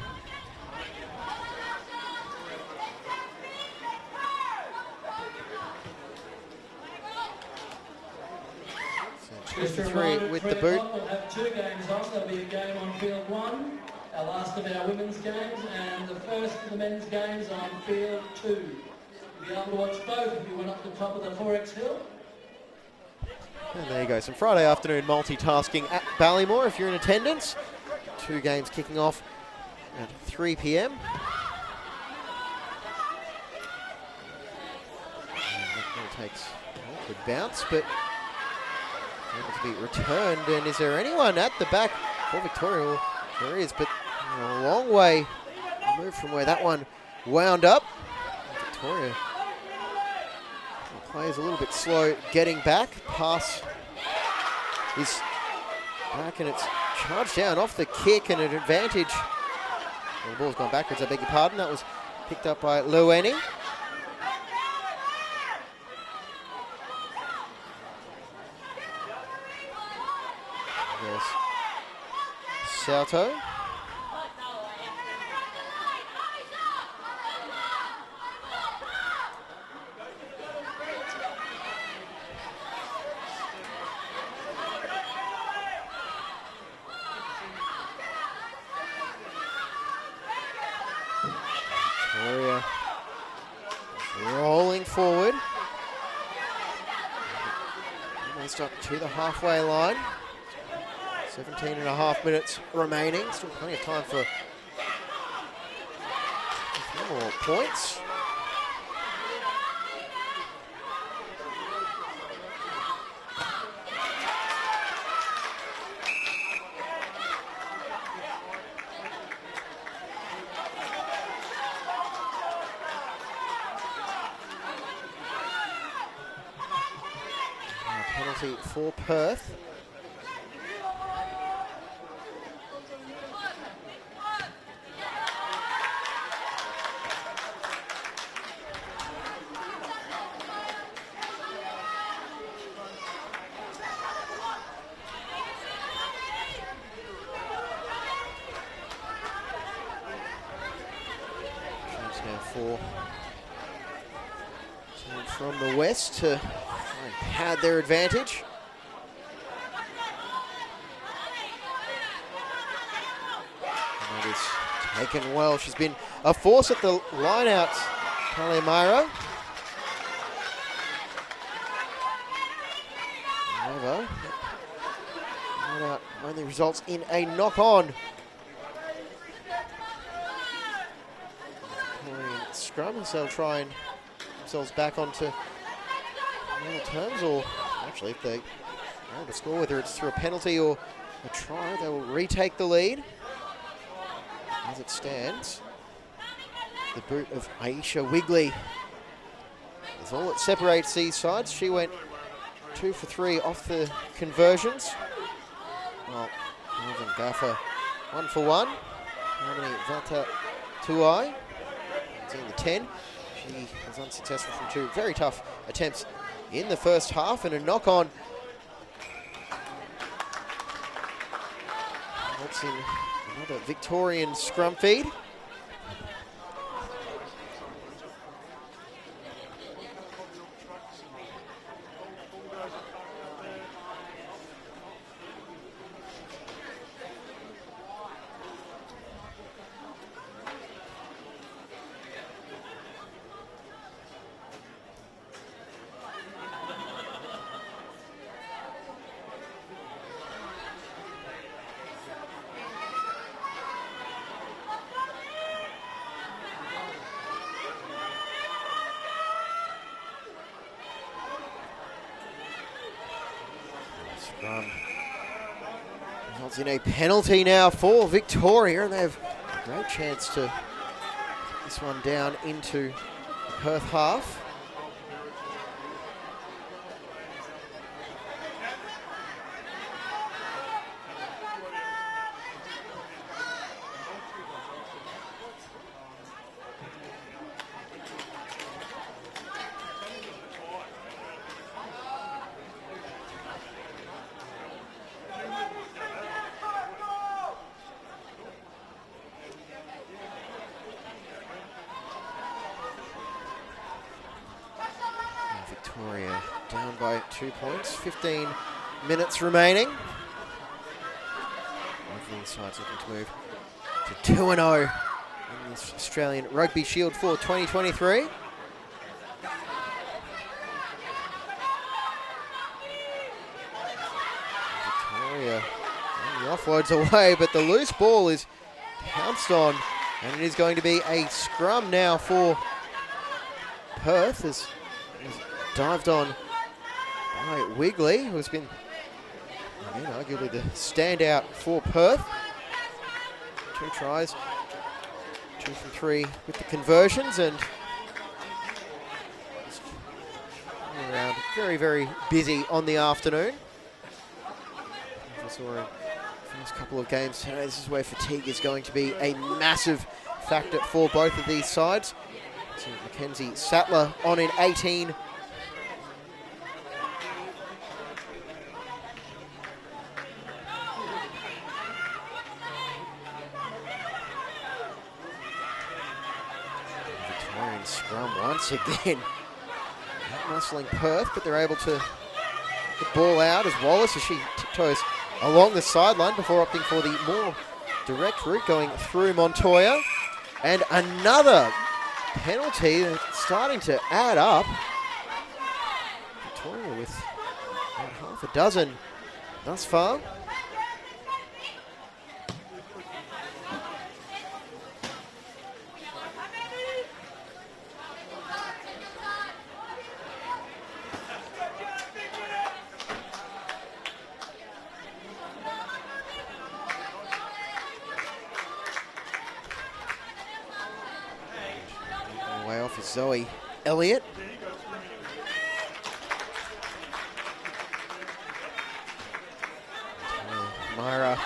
So 23 with the boot. We'll have 2 games on. There'll be a game on field 1, our last of our women's games, and the first of the men's games on field 2. You'll be able to watch both if you went up the top of the Forex Hill. And there you go, some Friday afternoon multitasking at Ballymore if you're in attendance. 2 games kicking off at 3 p.m. That takes a good bounce, but able to be returned. And is there anyone at the back for Victoria? Well, there is, but a long way removed from where that one wound up. Victoria. Players a little bit slow getting back. Pass is back, and it's charged down off the kick, and an advantage. Well, the ball's gone backwards, I beg your pardon. That was picked up by Lueni. There's Salto. Victoria rolling forward. Almost up to the halfway line. 17.5 minutes remaining. Still plenty of time for more points. Penalty for Perth. Now for from the west to pad their advantage. And that is taken well. She's been a force at the lineouts, Palomiro. However, lineout only results in a knock-on. scrum as they'll try and themselves back onto normal terms, or actually if they are able to score, whether it's through a penalty or a try, they will retake the lead. As it stands, the boot of Aisha Wigley is all that separates these sides. She went 2 for 3 off the conversions. Well, Marvin Gaffer 1 for 1. Harmony Vata Tuai is in the 10. She was unsuccessful from 2 very tough attempts in the first half, and a knock on helps in another Victorian scrum feed. Results in a penalty now for Victoria, and they have a great chance to get this one down into the Perth half. Victoria down by 2 points, 15 minutes remaining. Both of these sides looking to move to 2-0 in this Australian Rugby Shield for 2023. Victoria the offloads away, but the loose ball is pounced on, and it is going to be a scrum now for Perth, as dived on by Wigley, who's been, again, arguably the standout for Perth. 2 tries, 2 from 3 with the conversions, and just around very, very busy on the afternoon. As we saw in the first couple of games today, this is where fatigue is going to be a massive factor for both of these sides. So Mackenzie Sattler on in 18. Victorian scrum once again. Out-muscling Perth, but they're able to get the ball out as Wallace, as she tiptoes along the sideline before opting for the more direct route going through Montoya. And another penalty starting to add up. Victoria with about half a dozen thus far. Way off is Zoe Elliott. Myra,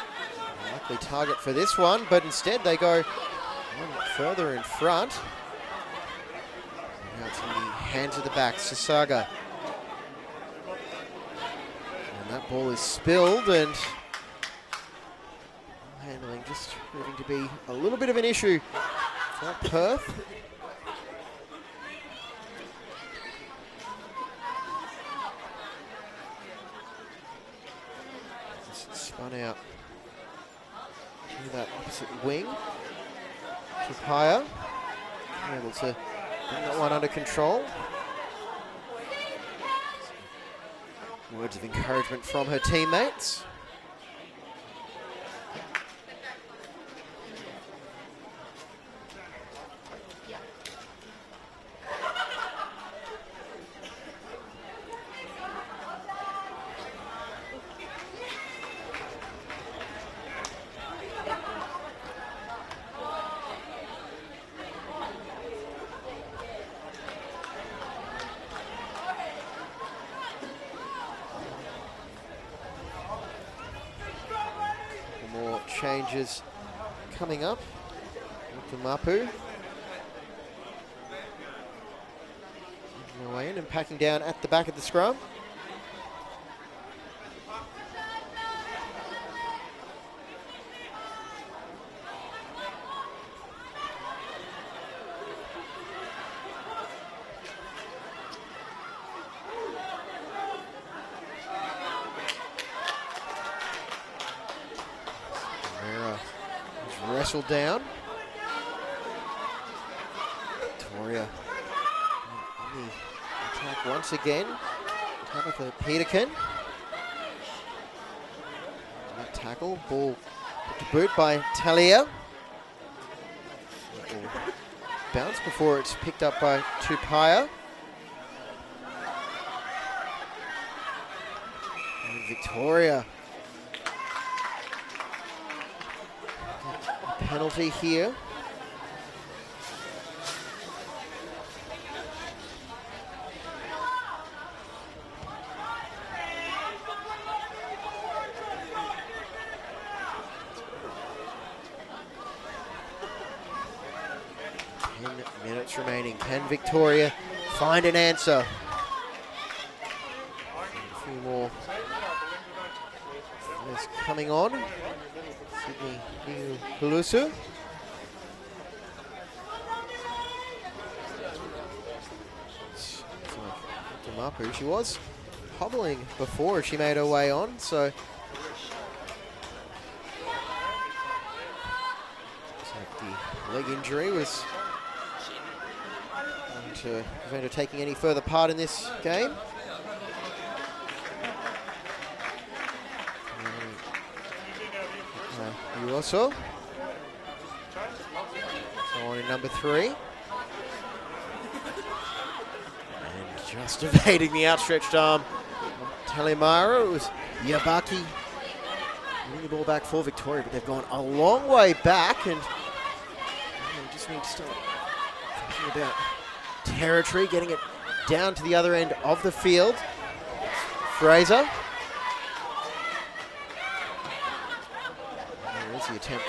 likely target for this one, but instead they go one further in front. Now it's in the hands of the back, Sasaga. And that ball is spilled, and handling just proving to be a little bit of an issue for Perth. Spun out to that opposite wing. Tupaya able to bring that one under control. Words of encouragement from her teammates. changes coming up. Mapu away in and packing down at the back of the scrum. Wrestled down. Victoria on the attack once again. Tabitha Peterkin. That tackle, ball put to boot by Talia. Bounce before it's picked up by Tupaya. And Victoria. Penalty here. Minutes remaining. Can Victoria find an answer? A few more is coming on. Sydney Hulusu. Mapu, she was hobbling before she made her way on, so the leg injury was going to prevent her taking any further part in this game. Uoso. So on in number 3. And just evading the outstretched arm of Talimara. It was Yabaki winning the ball back for Victoria, but they've gone a long way back and they just need to start thinking about territory, getting it down to the other end of the field. Fraser. There's the attempt.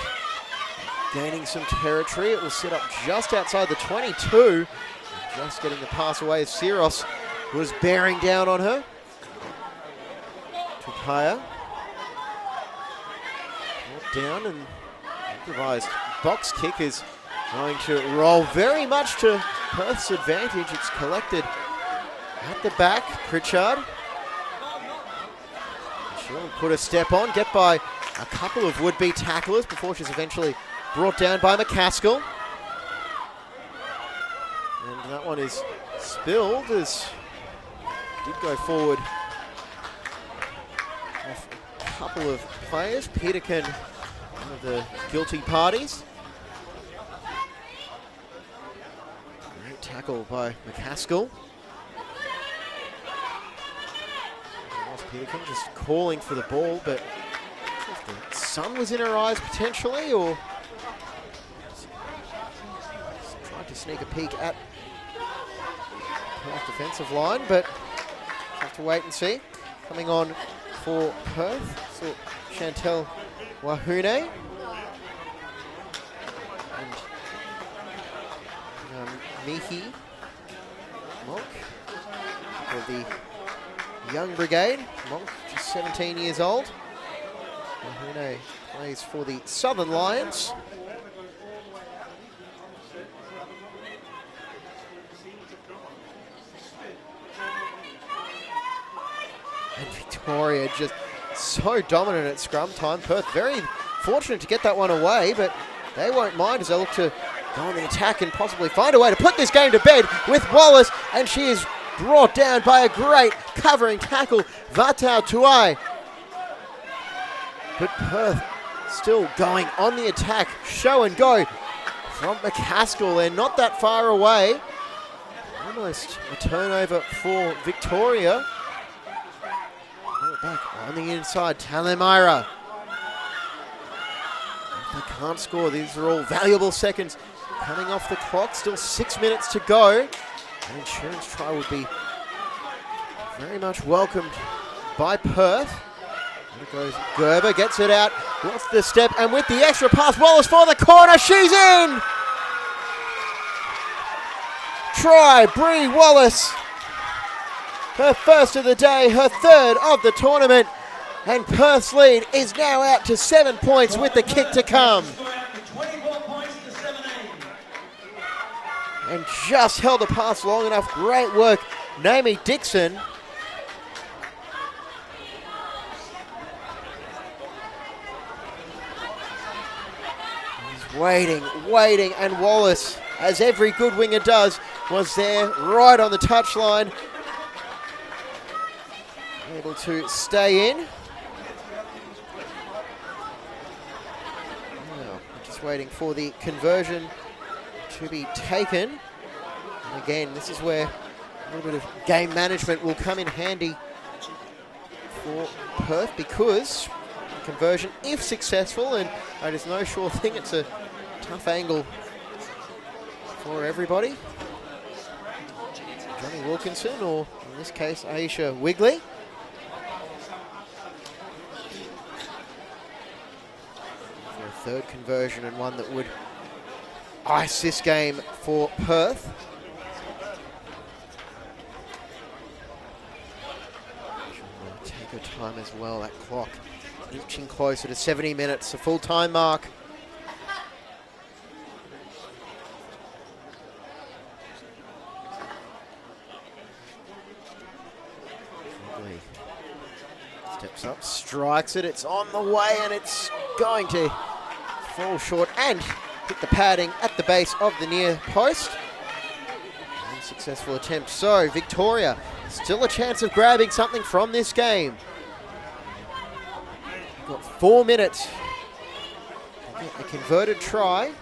Gaining some territory. It will sit up just outside the 22. Just getting the pass away as Siros was bearing down on her. Tupaya. Down and improvised box kick is going to roll very much to Perth's advantage. It's collected at the back. Pritchard. She'll put a step on, get by a couple of would-be tacklers before she's eventually brought down by McCaskill. And that one is spilled as did go forward off a couple of players. Peterkin, one of the guilty parties. Great tackle by McCaskill. Peterkin just calling for the ball, but if the sun was in her eyes potentially, or tried to sneak a peek at Perth defensive line, but have to wait and see. Coming on for Perth, so Chantel Wahune and Mihi Monk for the young brigade. Monk, just 17 years old. Wahune plays for the Southern Lions. And Victoria just so dominant at scrum time. Perth very fortunate to get that one away, but they won't mind as they look to go on the attack and possibly find a way to put this game to bed with Wallace, and she is brought down by a great covering tackle, Vatau Tuai. But Perth still going on the attack, show and go from McCaskill. They're not that far away. Almost a turnover for Victoria. Back on the inside, Talimira. If they can't score, these are all valuable seconds coming off the clock. Still 6 minutes to go. An insurance try would be very much welcomed by Perth. There goes Gerber, gets it out off the step, and with the extra pass, Wallace for the corner, she's in! Try, Bree Wallace. Her first of the day, her third of the tournament, and Perth's lead is now out to 7 points with the kick to come. And just held the pass long enough. Great work, Naomi Dixon. He's waiting, and Wallace, as every good winger does, was there right on the touchline. Able to stay in. Now, just waiting for the conversion to be taken. And again, this is where a little bit of game management will come in handy for Perth, because the conversion, if successful, and it is no sure thing, it's a tough angle for everybody. Johnny Wilkinson, or in this case, Aisha Wigley. For a third conversion, and one that would ice this game for Perth. She'll take her time as well, that clock inching closer to 70 minutes, the full time mark. Steps up, strikes it, it's on the way, and it's going to fall short and hit the padding at the base of the near post. Unsuccessful attempt. So Victoria still a chance of grabbing something from this game. Got 4 minutes to get a converted try,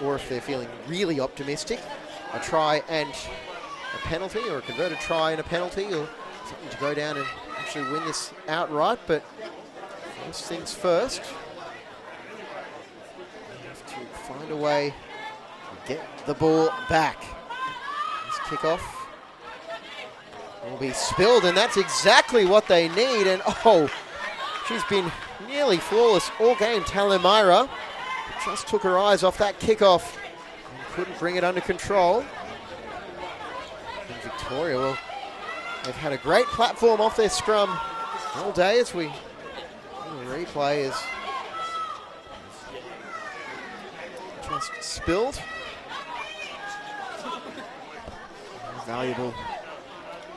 or if they're feeling really optimistic, a try and a penalty, or a converted try and a penalty, or something to go down and actually win this outright. But first things first, find a way to get the ball back. This kickoff will be spilled, and that's exactly what they need. And oh, she's been nearly flawless all game, Talamira. Just took her eyes off that kickoff and couldn't bring it under control. And Victoria, well, they've had a great platform off their scrum all day, as we the replay is just spilled. How valuable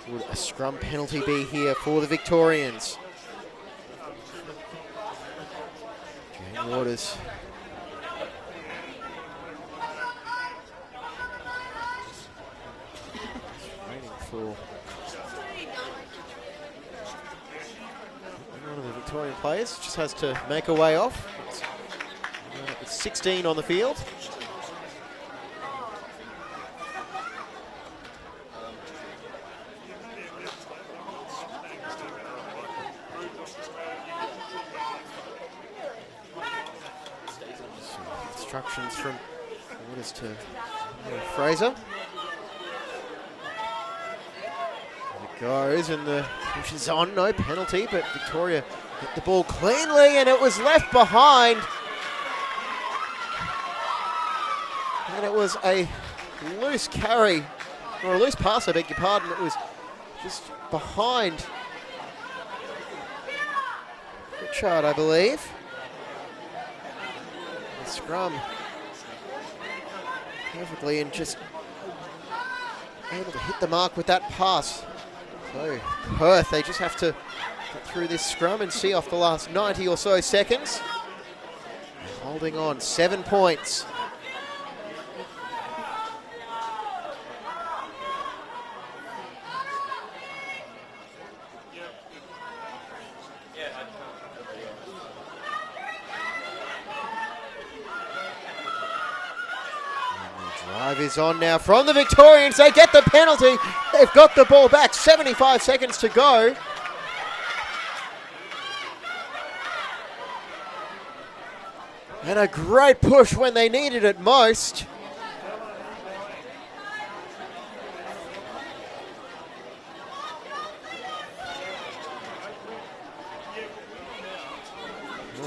would a scrum penalty be here for the Victorians? Jane Waters. Waiting for one of the Victorian players. Just has to make her way off. It's 16 on the field. Instructions from Waters to Fraser. It goes, and the push is on, no penalty, but Victoria hit the ball cleanly, and it was left behind. And it was a loose carry, or a loose pass, I beg your pardon. It was just behind Richard, I believe. The scrum perfectly, and just able to hit the mark with that pass. So Perth, they just have to get through this scrum and see off the last 90 or so seconds. Holding on, 7 points. Drive is on now from the Victorians. They get the penalty. They've got the ball back. 75 seconds to go. And a great push when they needed it most.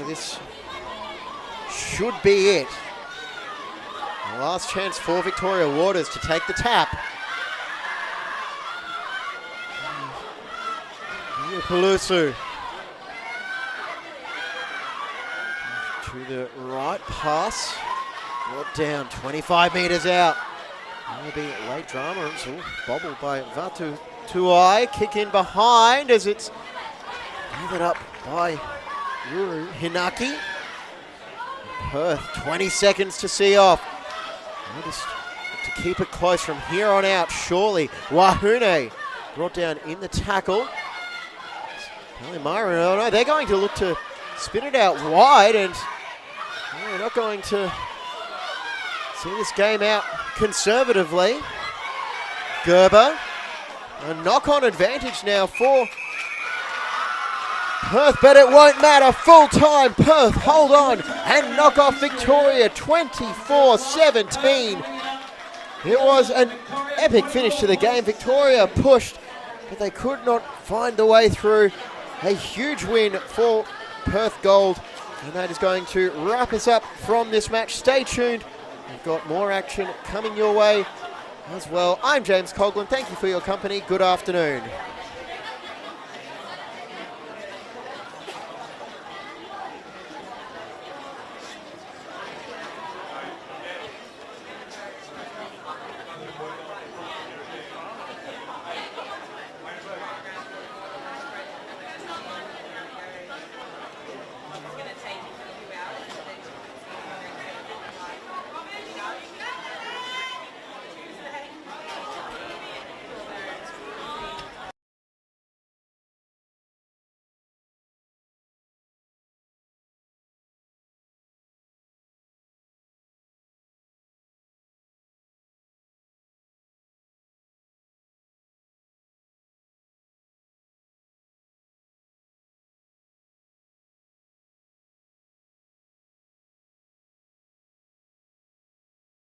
This should be it. The last chance for Victoria Waters to take the tap. Pelusu to the right pass. Brought down 25 metres out. Maybe late drama. It's all bobbled by Vatu Tuai. Kick in behind as it's given up by Uru Hinaki. Perth, 20 seconds to see off. They just have to keep it close from here on out, surely. Wahune brought down in the tackle. Myron, oh no, they're going to look to spin it out wide, and they're not going to see this game out conservatively. Gerber, a knock-on advantage now for Perth, but it won't matter. Full time, Perth hold on and knock off Victoria 24-17. It was an epic finish to the game. Victoria pushed, but they could not find the way through. A huge win for Perth Gold, and that is going to wrap us up from this match. Stay tuned. We've got more action coming your way as well. I'm James Coughlin. Thank you for your company. Good afternoon.